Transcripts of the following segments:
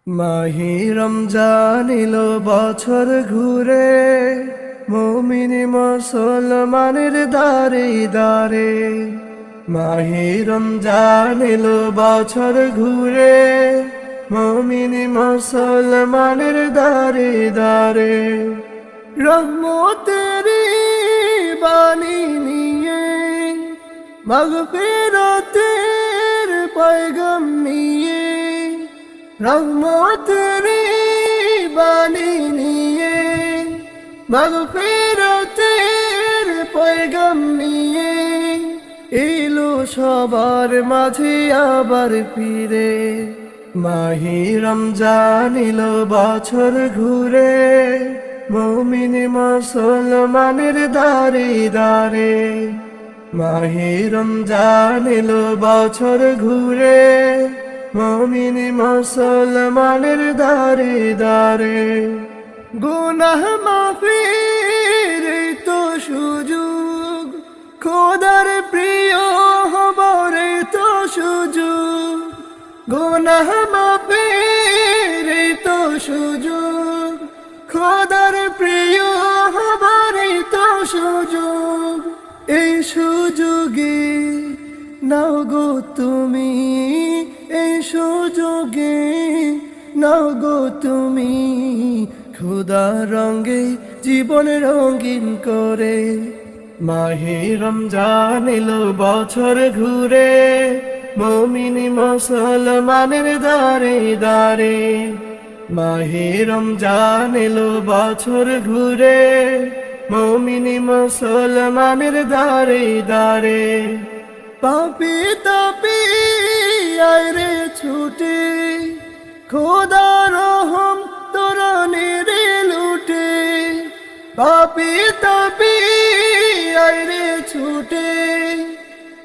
মাহি রমজান এলো বছর ঘুরে, মুমিন মুসলমানের দারে দারে। মাহি রমজান এলো বছর ঘুরে, মুমিন মুসলমানের দারে দারে। রহমতের বাণী নিয়ে, মাগফিরাতের পয়গাম নিয়ে, রহমতের বাণী নিয়ে, মাগফিরাতের পয়গাম নিয়ে এলো সবার মাঝে আবার ফিরে। মাহি রমজান এলো বছর ঘুরে, মুমিন মুসলমানের দারে দারে। মাহি রমজান এলো বছর ঘুরে, মুমিন মুসলমানের দারে দারে। গুনাহ মাফির তো সুযোগ, খোদার প্রিয় হবার তো সুযোগ। গুনাহ মাফির তো সুযোগ, খোদার প্রিয় হবার তো সুযোগ। এই সুযোগে নাও গো তুমি, এই সুযোগে নাও গো তুমি, খোদা রঙে জীবন রঙিন করে। মাহে রমজান এলো বছর ঘুরে, মুমিন মুসলমানের দারে দারে। মাহে রমজান এলো বছর ঘুরে, মুমিন মুসলমানের দারে দারে। পাপি তাপি আয় রে ছুটে, খোদা রহম তোরানের লুটে। পাপি তাপি আয় রে ছুটে,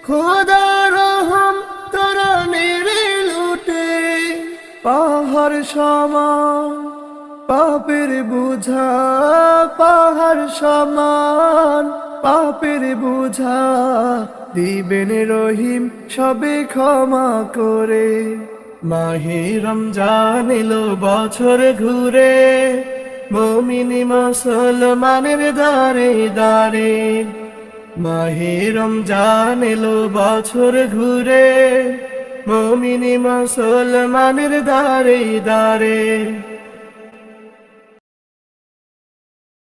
খোদা রহম তোরানের লুটে। পাহাড় সমান পাপের বুঝা, পাহাড় সমান পাপের বুঝা, দিবেন রহিম সবে ক্ষমা করে। মাহে রমজান এলো বছর ঘুরে, মুমিন মুসলমানের দারে দারে। মাহে রমজান এলো বছর ঘুরে, মুমিন মুসলমানের দারে দারে।